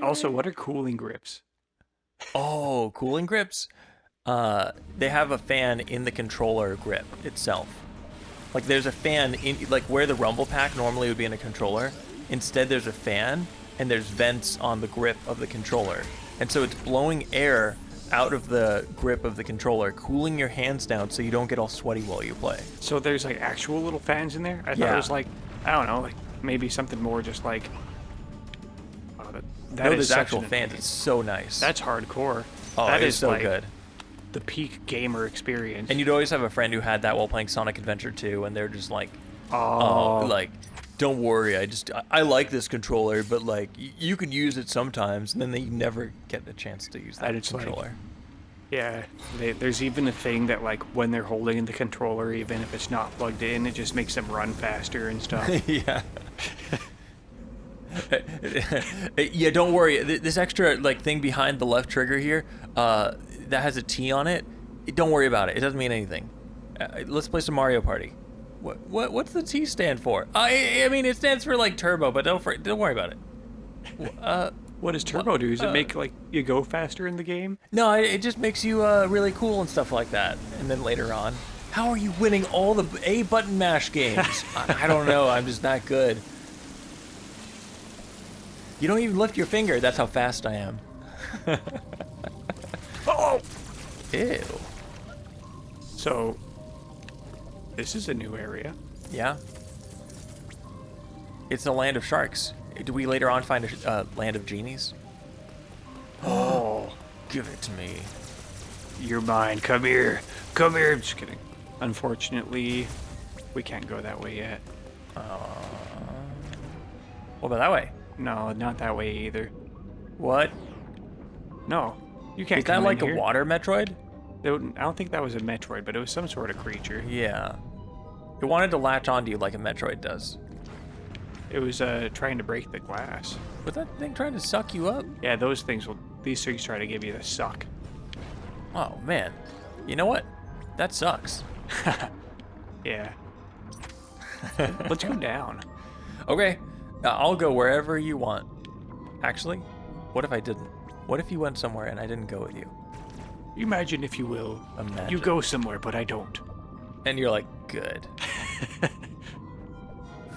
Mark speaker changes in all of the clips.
Speaker 1: Also, what are cooling grips?
Speaker 2: Oh, cooling grips. They have a fan in the controller grip itself. Like there's a fan in like where the rumble pack normally would be in a controller. Instead, there's a fan and there's vents on the grip of the controller, and so it's blowing air out of the grip of the controller, cooling your hands down so you don't get all sweaty while you play.
Speaker 1: So there's like actual little fans in there? I thought it
Speaker 2: Yeah.
Speaker 1: was like, I don't know, like maybe something more just like. Oh, that
Speaker 2: No,
Speaker 1: is
Speaker 2: there's
Speaker 1: such
Speaker 2: actual
Speaker 1: an-
Speaker 2: fans. It's so nice.
Speaker 1: That's hardcore.
Speaker 2: oh,
Speaker 1: That
Speaker 2: it's
Speaker 1: is
Speaker 2: so
Speaker 1: like
Speaker 2: good.
Speaker 1: the peak gamer experience.
Speaker 2: And you'd always have a friend who had that while playing Sonic Adventure 2, and they're just like,
Speaker 1: oh,
Speaker 2: like, don't worry, I like this controller, but like you can use it sometimes, and then they never get the chance to use that
Speaker 1: And it's like-
Speaker 2: controller.
Speaker 1: yeah. There's even a thing that like when they're holding the controller, even if it's not plugged in, it just makes them run faster and stuff.
Speaker 2: Yeah. Yeah, don't worry. This extra like thing behind the left trigger here, that has a T on it. Don't worry about it. It doesn't mean anything. Let's play some Mario Party. What's the T stand for? I mean, it stands for like turbo, but don't worry about it.
Speaker 1: What does turbo do? Does it make like you go faster in the game?
Speaker 2: No, it just makes you really cool and stuff like that. And then later on, how are you winning all the A button mash games? I don't know. I'm just not good. You don't even lift your finger. That's how fast I am.
Speaker 1: Oh!
Speaker 2: Ew.
Speaker 1: So, this is a new area.
Speaker 2: Yeah. It's a land of sharks. Do we later on find a land of genies?
Speaker 1: Oh,
Speaker 2: Give it to me.
Speaker 1: you're mine. Come here. Come here. Just kidding. Unfortunately, we can't go that way yet.
Speaker 2: What about that way?
Speaker 1: No, not that way either.
Speaker 2: What?
Speaker 1: No, you can't
Speaker 2: Is that
Speaker 1: come
Speaker 2: like
Speaker 1: in
Speaker 2: a
Speaker 1: here.
Speaker 2: water Metroid?
Speaker 1: I don't think that was a Metroid, but it was some sort of creature.
Speaker 2: Yeah. It wanted to latch onto you like a Metroid does.
Speaker 1: It was trying to break the glass.
Speaker 2: Was that thing trying to suck you up?
Speaker 1: Yeah, these things try to give you the suck.
Speaker 2: Oh, man. You know what? That sucks.
Speaker 1: Yeah. Let's go down.
Speaker 2: Okay. I'll go wherever you want. Actually, what if I didn't? What if you went somewhere and I didn't go with you?
Speaker 1: Imagine, if you will,
Speaker 2: Imagine.
Speaker 1: you go somewhere, but I don't.
Speaker 2: And you're like, good.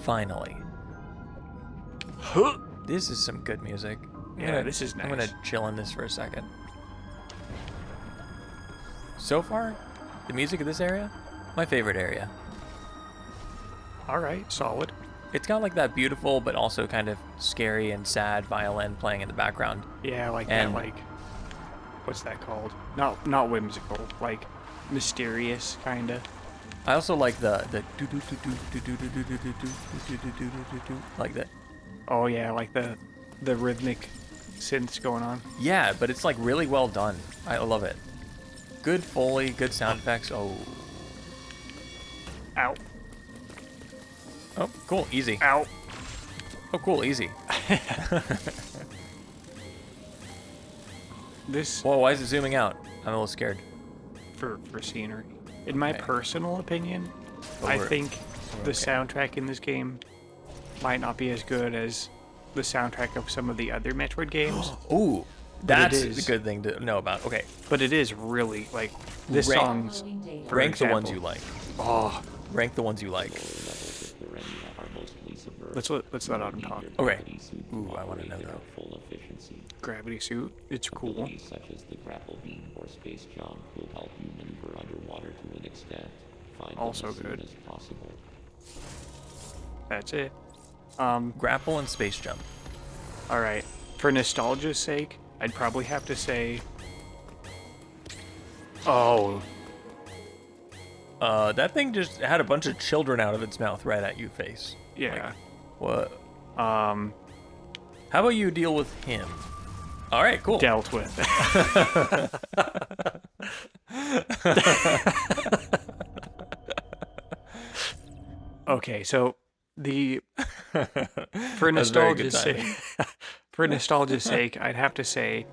Speaker 2: Finally.
Speaker 1: Huh?
Speaker 2: This is some good music.
Speaker 1: Yeah, this is
Speaker 2: I'm
Speaker 1: nice.
Speaker 2: gonna chill in this for a second. So far, the music of this area, my favorite area.
Speaker 1: All right, solid.
Speaker 2: It's got like that beautiful but also kind of scary and sad violin playing in the background.
Speaker 1: Yeah, like
Speaker 2: And-
Speaker 1: that, like, what's that called? Not whimsical, like mysterious, kinda.
Speaker 2: I also like the like that.
Speaker 1: Oh yeah, like the rhythmic synths going on.
Speaker 2: Yeah, but it's like really well done. I love it. Good Foley, good sound effects. Oh,
Speaker 1: Ow,
Speaker 2: oh, cool, easy.
Speaker 1: ow.
Speaker 2: Oh, cool, easy.
Speaker 1: This
Speaker 2: Whoa, why is it zooming out? I'm a little scared.
Speaker 1: for scenery. In my
Speaker 2: Okay.
Speaker 1: personal opinion,
Speaker 2: But
Speaker 1: I
Speaker 2: we're-
Speaker 1: think the
Speaker 2: okay.
Speaker 1: soundtrack in this game might not be as good as the soundtrack of some of the other Metroid games,
Speaker 2: Ooh, that's
Speaker 1: is-
Speaker 2: a good thing to know about. Okay,
Speaker 1: but it is really like this
Speaker 2: Rank-
Speaker 1: song's. For
Speaker 2: rank the ones
Speaker 1: example-
Speaker 2: you like.
Speaker 1: Oh,
Speaker 2: Rank the ones you like.
Speaker 1: let's let Autumn talk.
Speaker 2: Okay. Ooh, I want to know though.
Speaker 3: Full efficiency.
Speaker 1: Gravity suit, it's cool.
Speaker 3: Abilities such as the grapple beam or space jump will help you maneuver underwater to an extent. Find them
Speaker 1: Also
Speaker 3: as soon
Speaker 1: good.
Speaker 3: as possible.
Speaker 1: That's it.
Speaker 2: Grapple and space jump.
Speaker 1: All right. For nostalgia's sake, I'd probably have to say. Oh,
Speaker 2: That thing just had a bunch of children out of its mouth right at you face.
Speaker 1: yeah.
Speaker 2: What?
Speaker 1: Um,
Speaker 2: How about you deal with him? All right, cool.
Speaker 1: dealt with. Okay, so the for
Speaker 2: That's a very good
Speaker 1: nostalgia's
Speaker 2: timing.
Speaker 1: sake, for nostalgia's sake, I'd have to say,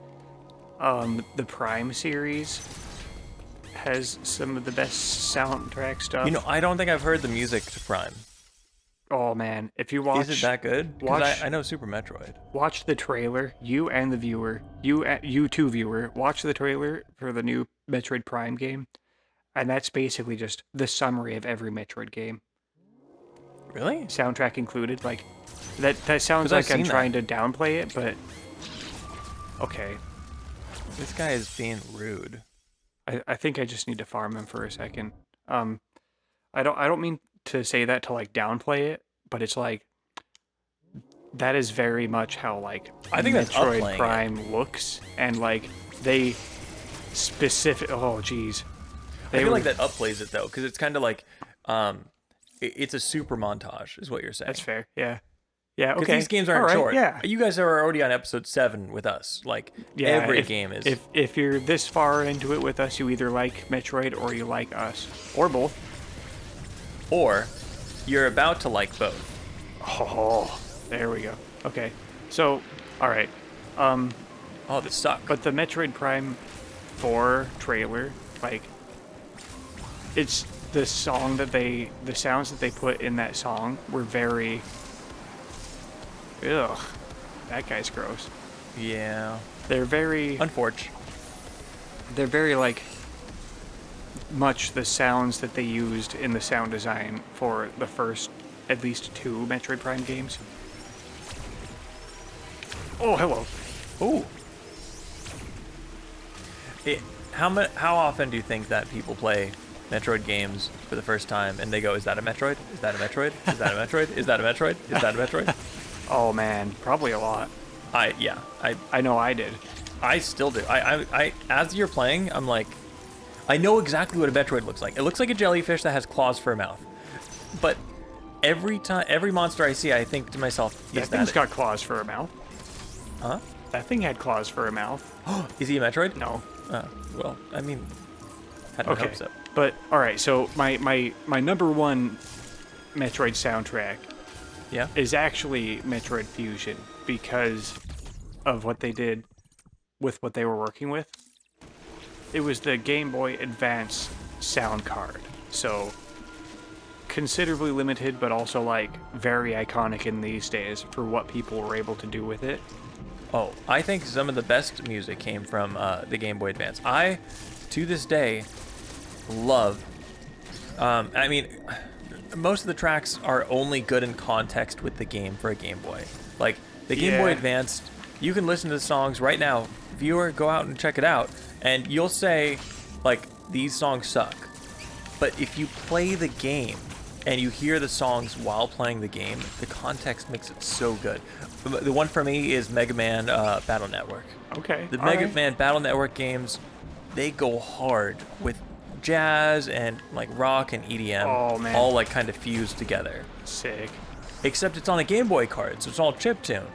Speaker 1: the Prime series has some of the best soundtrack stuff.
Speaker 2: You know, I don't think I've heard the music to Prime.
Speaker 1: Oh man, if you watch,
Speaker 2: Is it that good? Because
Speaker 1: watch
Speaker 2: I know Super Metroid.
Speaker 1: watch the trailer, you and the viewer, you two viewer, watch the trailer for the new Metroid Prime game, and that's basically just the summary of every Metroid game,
Speaker 2: Really?
Speaker 1: soundtrack included. Like that sounds
Speaker 2: 'Cause I've
Speaker 1: like I'm
Speaker 2: seen
Speaker 1: trying
Speaker 2: that.
Speaker 1: to downplay it, but okay.
Speaker 2: This guy is being rude.
Speaker 1: I think I just need to farm him for a second. Um, I don't mean to say that to like downplay it, but it's like that is very much how like
Speaker 2: I think that's
Speaker 1: Metroid
Speaker 2: upplaying it.
Speaker 1: Prime looks, and like they specific. Oh, geez,
Speaker 2: I
Speaker 1: they
Speaker 2: feel
Speaker 1: were.
Speaker 2: like that upplays it though, because it's kind of like, it's a super montage, is what you're saying.
Speaker 1: That's fair. Yeah. Yeah.
Speaker 2: Because
Speaker 1: Okay.
Speaker 2: these games
Speaker 1: All
Speaker 2: aren't
Speaker 1: right.
Speaker 2: short.
Speaker 1: Yeah.
Speaker 2: You guys are already on episode 7 with us. Like
Speaker 1: Yeah.
Speaker 2: every game is.
Speaker 1: If you're this far into it with us, you either like Metroid or you like us, or both.
Speaker 2: Or you're about to like both.
Speaker 1: Oh, there we go. Okay. So, all right.
Speaker 2: Oh, this suck.
Speaker 1: But the Metroid Prime 4 trailer, like, it's the sounds that they put in that song were very, ugh, that guy's gross.
Speaker 2: Yeah.
Speaker 1: They're very,
Speaker 2: Unfortunate.
Speaker 1: they're very, like, much the sounds that they used in the sound design for the first, at least 2 Metroid Prime games. Oh, hello.
Speaker 2: Ooh. How often do you think that people play Metroid games for the first time and they go, "Is that a Metroid? Is that a Metroid? Is that a Metroid? Is that a Metroid? Is that a Metroid?"
Speaker 1: Oh, man, probably a lot.
Speaker 2: I
Speaker 1: I know I did.
Speaker 2: I still do. I as you're playing, I'm like, I know exactly what a Metroid looks like. It looks like a jellyfish that has claws for a mouth. But every monster I see, I think to myself,
Speaker 1: That
Speaker 2: is
Speaker 1: thing's
Speaker 2: that
Speaker 1: got claws for a mouth.
Speaker 2: Huh?
Speaker 1: That thing had claws for a mouth.
Speaker 2: Is he a Metroid?
Speaker 1: No.
Speaker 2: Well, I mean, I don't
Speaker 1: Okay.
Speaker 2: hope so.
Speaker 1: But all right, so my number one Metroid soundtrack
Speaker 2: Yeah.
Speaker 1: is actually Metroid Fusion because of what they did with what they were working with. It was the Game Boy Advance sound card. So considerably limited, but also like very iconic in these days for what people were able to do with it.
Speaker 2: Oh, I think some of the best music came from the Game Boy Advance. I, to this day, love. I mean, most of the tracks are only good in context with the game for a Game Boy. Like the Game Boy
Speaker 1: Yeah.
Speaker 2: Advance, you can listen to the songs right now. Viewer, go out and check it out, and you'll say, like, these songs suck. But if you play the game and you hear the songs while playing the game, the context makes it so good. The one for me is Mega Man Battle Network.
Speaker 1: Okay.
Speaker 2: The
Speaker 1: all
Speaker 2: Mega
Speaker 1: right.
Speaker 2: Man Battle Network games, they go hard with jazz and like rock and EDM,
Speaker 1: Oh, man.
Speaker 2: all like kind of fused together.
Speaker 1: Sick.
Speaker 2: Except it's on a Game Boy card, so it's all chiptune.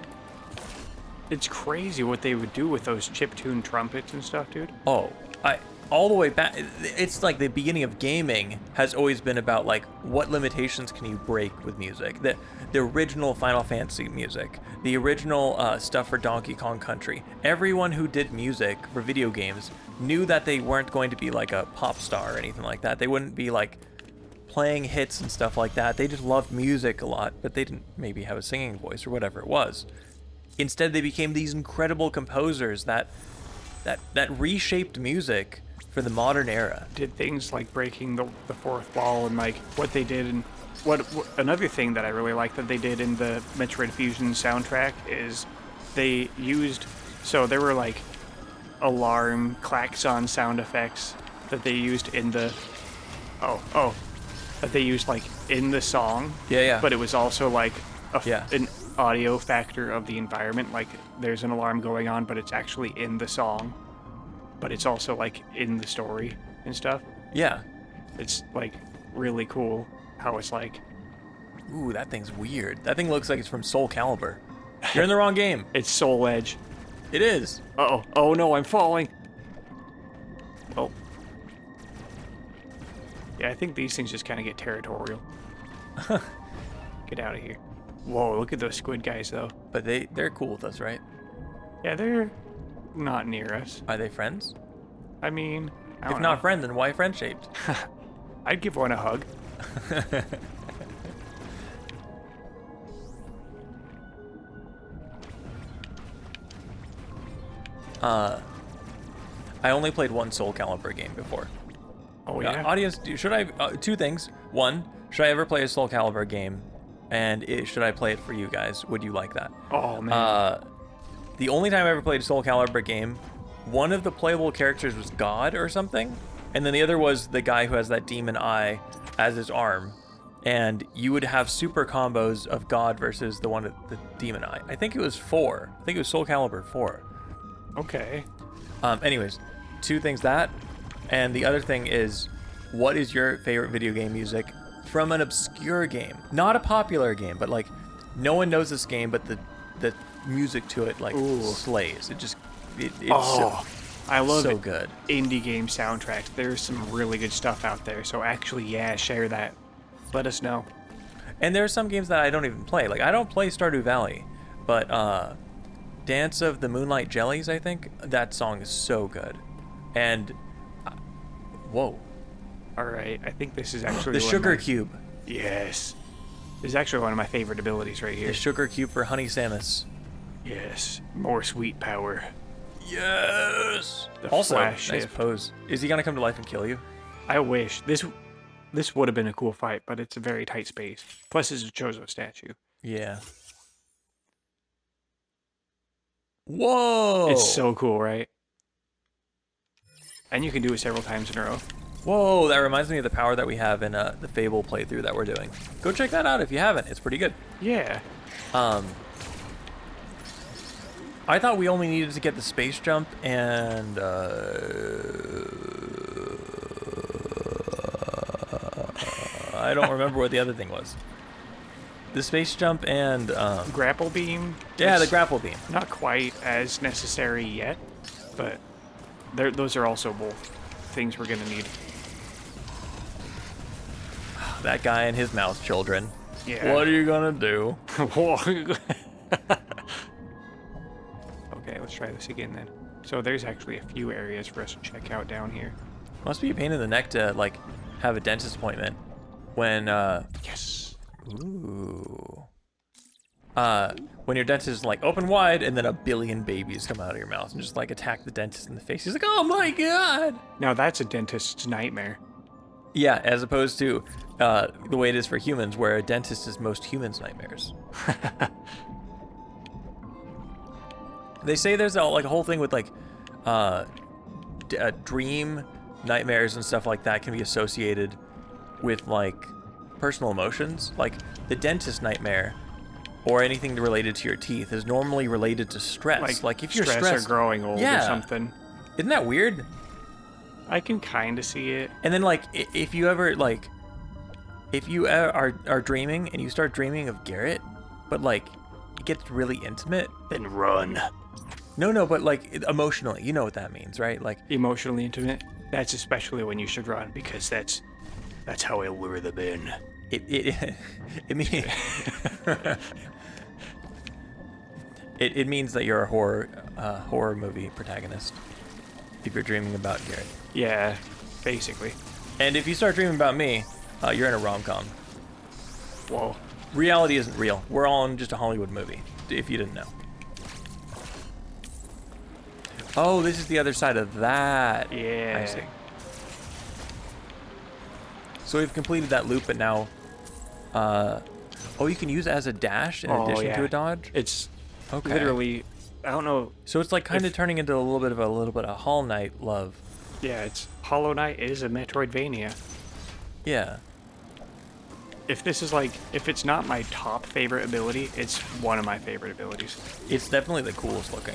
Speaker 1: It's crazy what they would do with those chiptune trumpets and stuff, dude.
Speaker 2: Oh, all the way back. It's like the beginning of gaming has always been about like what limitations can you break with music. The original Final Fantasy music, the original stuff for Donkey Kong Country. Everyone who did music for video games knew that they weren't going to be like a pop star or anything like that. They wouldn't be like playing hits and stuff like that. They just loved music a lot, but they didn't maybe have a singing voice or whatever it was. Instead, they became these incredible composers that reshaped music for the modern era.
Speaker 1: Did things like breaking the fourth wall and like what they did, and what another thing that I really like that they did in the Metroid Fusion soundtrack is they used, so there were like alarm klaxon sound effects that they used in the that they used like in the song.
Speaker 2: Yeah.
Speaker 1: But it was also like
Speaker 2: Yeah.
Speaker 1: an audio factor of the environment. Like there's an alarm going on, but it's actually in the song. But it's also like in the story and stuff.
Speaker 2: Yeah.
Speaker 1: It's like really cool how it's like
Speaker 2: Ooh, that thing's weird. That thing looks like it's from Soul Calibur. You're in the wrong game.
Speaker 1: it's Soul Edge.
Speaker 2: It is.
Speaker 1: Uh-oh. Oh no, I'm falling. Oh. Yeah, I think these things just kind of get territorial. Get out of here. Whoa, look at those squid guys though.
Speaker 2: But they're cool with us, right?
Speaker 1: Yeah, they're not near us.
Speaker 2: Are they friends?
Speaker 1: I mean, I
Speaker 2: If
Speaker 1: don't
Speaker 2: not
Speaker 1: know.
Speaker 2: friends, then why friend-shaped?
Speaker 1: I'd give one a hug.
Speaker 2: I only played one Soul Calibur game before.
Speaker 1: Oh yeah.
Speaker 2: Audience, should I? Two things. One, should I ever play a Soul Calibur game? And should I play it for you guys? Would you like that?
Speaker 1: Oh man.
Speaker 2: The only time I ever played a Soul Calibur game, one of the playable characters was God or something, and then the other was the guy who has that demon eye as his arm, and you would have super combos of God versus the one with the demon eye. I think it was 4. I think it was Soul Calibur 4.
Speaker 1: Okay.
Speaker 2: Anyways, two things that, and the other thing is, what is your favorite video game music from an obscure game? Not a popular game, but like, no one knows this game, but the music to it like slays. It's
Speaker 1: I love
Speaker 2: so
Speaker 1: it.
Speaker 2: good.
Speaker 1: Indie game soundtracks. There's some really good stuff out there. So actually, yeah, share that. Let us know.
Speaker 2: And there are some games that I don't even play. Like, I don't play Stardew Valley, but Dance of the Moonlight Jellies, I think, that song is so good. And whoa,
Speaker 1: All right, I think this is actually
Speaker 2: the
Speaker 1: one of
Speaker 2: sugar
Speaker 1: my-
Speaker 2: cube.
Speaker 1: Yes, this is actually one of my favorite abilities right here.
Speaker 2: The sugar cube for Honey Samus.
Speaker 1: Yes, more sweet power.
Speaker 2: Yes.
Speaker 1: The
Speaker 2: Also,
Speaker 1: flash
Speaker 2: nice
Speaker 1: shift.
Speaker 2: pose. Is he gonna come to life and kill you?
Speaker 1: I wish this would have been a cool fight, but it's a very tight space. Plus, it's a Chozo statue.
Speaker 2: Yeah. Whoa.
Speaker 1: It's so cool, right? And you can do it several times in a row.
Speaker 2: Whoa, that reminds me of the power that we have in the Fable playthrough that we're doing. Go check that out if you haven't. It's pretty good.
Speaker 1: Yeah.
Speaker 2: I thought we only needed to get the space jump and I don't remember what the other thing was. The space jump and
Speaker 1: Grapple beam.
Speaker 2: yeah, the
Speaker 1: That's
Speaker 2: grapple beam.
Speaker 1: Not quite as necessary yet, but those are also both things we're gonna need.
Speaker 2: That guy and his mouse children.
Speaker 1: Yeah.
Speaker 2: What are you gonna do?
Speaker 1: Okay, let's try this again then. So there's actually a few areas for us to check out down here.
Speaker 2: Must be a pain in the neck to like have a dentist appointment when
Speaker 1: Yes.
Speaker 2: ooh. When your dentist is like open wide and then a billion babies come out of your mouth and just like attack the dentist in the face. He's like, oh my god.
Speaker 1: Now that's a dentist's nightmare.
Speaker 2: Yeah, as opposed to the way it is for humans, where a dentist is most humans' nightmares. They say there's a whole thing with like dream nightmares and stuff like that can be associated with like personal emotions. Like the dentist nightmare or anything related to your teeth is normally related to stress. Like if you're
Speaker 1: stress
Speaker 2: stressed,
Speaker 1: or growing old
Speaker 2: yeah.
Speaker 1: or something.
Speaker 2: Isn't that weird?
Speaker 1: I can kind of see it.
Speaker 2: And then like if you ever like if you are dreaming and you start dreaming of Garrett, but like it gets really intimate,
Speaker 1: Then run.
Speaker 2: no, but like emotionally, you know what that means, right? Like
Speaker 1: Emotionally intimate. That's especially when you should run because that's how I lure them in.
Speaker 2: it means it means that you're a horror movie protagonist if you're dreaming about Garrett.
Speaker 1: Yeah, basically.
Speaker 2: And if you start dreaming about me, you're in a rom-com.
Speaker 1: Whoa.
Speaker 2: Reality isn't real. We're all in just a Hollywood movie, if you didn't know. Oh, this is the other side of that.
Speaker 1: Yeah.
Speaker 2: I see. So we've completed that loop, but now... oh, you can use it as a dash in addition to a dodge?
Speaker 1: It's
Speaker 2: Okay.
Speaker 1: literally, I don't know.
Speaker 2: So it's like kind of turning into a little bit of Hollow Knight love.
Speaker 1: Yeah, it's Hollow Knight is a Metroidvania.
Speaker 2: Yeah.
Speaker 1: If this is like, if it's not my top favorite ability, it's one of my favorite abilities.
Speaker 2: It's definitely the coolest looking.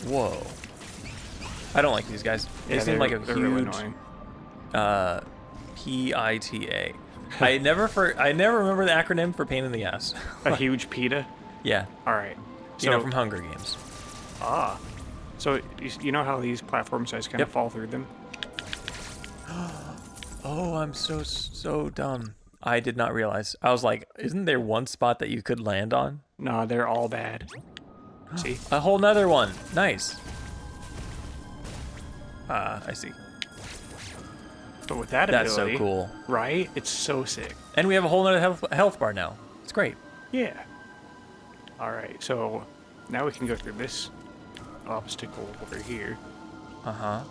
Speaker 2: Whoa. I don't like these guys. They
Speaker 1: Yeah,
Speaker 2: seem like a
Speaker 1: they're really
Speaker 2: huge
Speaker 1: annoying.
Speaker 2: PITA. I never remember the acronym for pain in the ass.
Speaker 1: A huge PETA.
Speaker 2: Yeah.
Speaker 1: All right.
Speaker 2: You know, from Hunger Games.
Speaker 1: So you know how these platforms just kind of
Speaker 2: Yep.
Speaker 1: fall through them?
Speaker 2: Oh, I'm so dumb. I did not realize. I was like, isn't there one spot that you could land on?
Speaker 1: No, they're all bad. See?
Speaker 2: A whole nother one. Nice. I see.
Speaker 1: But with that
Speaker 2: That's
Speaker 1: ability,
Speaker 2: so cool.
Speaker 1: right? It's so sick.
Speaker 2: And we have a whole nother health bar now. It's great.
Speaker 1: Yeah. All right. So now we can go through this obstacle over here.
Speaker 2: Uh-huh.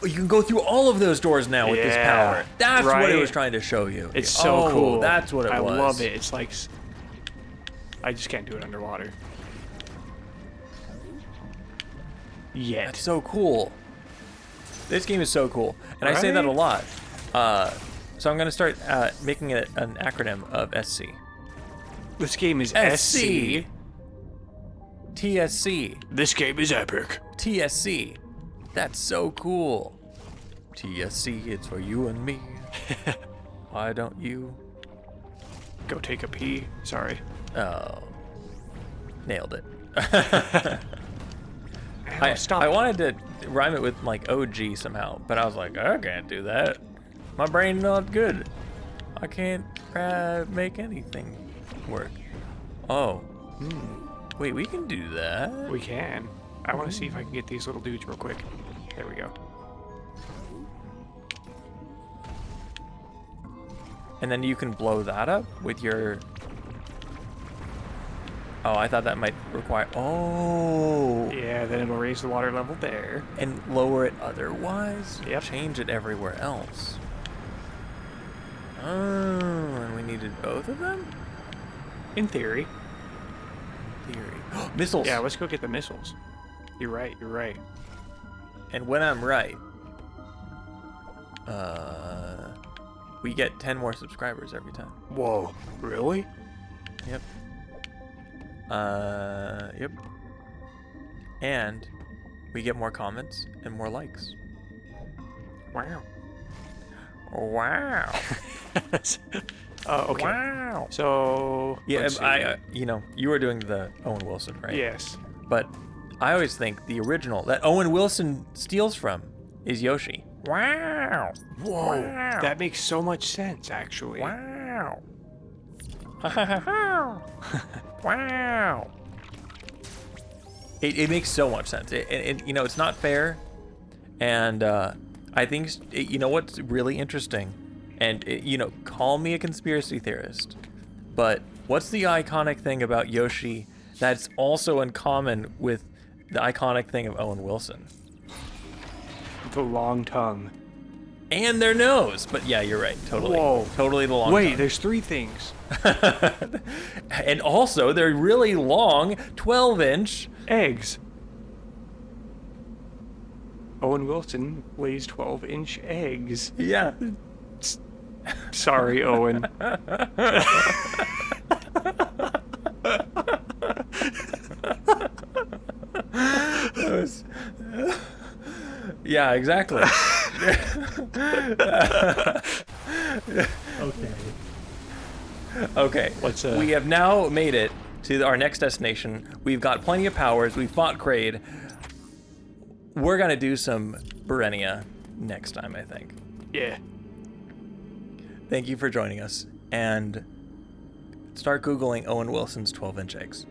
Speaker 2: You can go through all of those doors now with this
Speaker 1: Yeah,
Speaker 2: power. That's what it
Speaker 1: right?
Speaker 2: was trying to show you.
Speaker 1: It's so cool.
Speaker 2: That's what it
Speaker 1: I
Speaker 2: was.
Speaker 1: love it. It's like I just can't do it underwater. Yet.
Speaker 2: That's so cool. This game is so cool, and I say that a lot. So I'm gonna start making it an acronym of SC.
Speaker 1: This game is
Speaker 2: SC.
Speaker 1: SC.
Speaker 2: TSC.
Speaker 1: This game is epic.
Speaker 2: TSC. That's so cool. TSC, it's for you and me. Why don't you?
Speaker 1: Go take a pee. Sorry.
Speaker 2: Oh. Nailed it.
Speaker 1: Stop.
Speaker 2: I wanted to rhyme it with like OG somehow, but I was like, I can't do that. My brain's not good. I can't make anything work. Oh. Wait, we can do that.
Speaker 1: We can. I want to see if I can get these little dudes real quick. There we go.
Speaker 2: And then you can blow that up with your... Oh, I thought that might require... Oh!
Speaker 1: Yeah, then it'll raise the water level there.
Speaker 2: And lower it otherwise?
Speaker 1: Yep.
Speaker 2: Change it everywhere else. Oh, and we needed both of them?
Speaker 1: In theory.
Speaker 2: Theory. Missiles!
Speaker 1: Yeah, let's go get the missiles. You're right, you're right.
Speaker 2: And when I'm right, we get 10 more subscribers every time.
Speaker 1: Whoa, really?
Speaker 2: Yep. Yep. And we get more comments and more likes.
Speaker 1: Wow.
Speaker 2: Wow.
Speaker 1: Okay.
Speaker 2: Wow.
Speaker 1: So,
Speaker 2: Yeah,
Speaker 1: let's see.
Speaker 2: you were doing the Owen Wilson, right?
Speaker 1: Yes.
Speaker 2: But I always think the original that Owen Wilson steals from is Yoshi. Wow.
Speaker 1: Whoa.
Speaker 2: Wow.
Speaker 1: That makes so much sense, actually.
Speaker 2: Wow. Wow. It makes so much sense. It's not fair. And I think, what's really interesting? And, call me a conspiracy theorist. But what's the iconic thing about Yoshi that's also in common with the iconic thing of Owen Wilson?
Speaker 1: The long tongue.
Speaker 2: And their nose. But yeah, you're right. Totally.
Speaker 1: Whoa.
Speaker 2: Totally the long
Speaker 1: Wait,
Speaker 2: tongue.
Speaker 1: there's 3 things.
Speaker 2: And also, they're really long 12-inch
Speaker 1: Eggs. Owen Wilson lays 12-inch eggs.
Speaker 2: Yeah.
Speaker 1: Sorry, Owen.
Speaker 2: Yeah, exactly. Okay. We have now made it to our next destination. We've got plenty of powers. We fought Kraid. We're gonna do some Berenia next time, I think.
Speaker 1: Yeah.
Speaker 2: Thank you for joining us, and start Googling Owen Wilson's 12-inch eggs.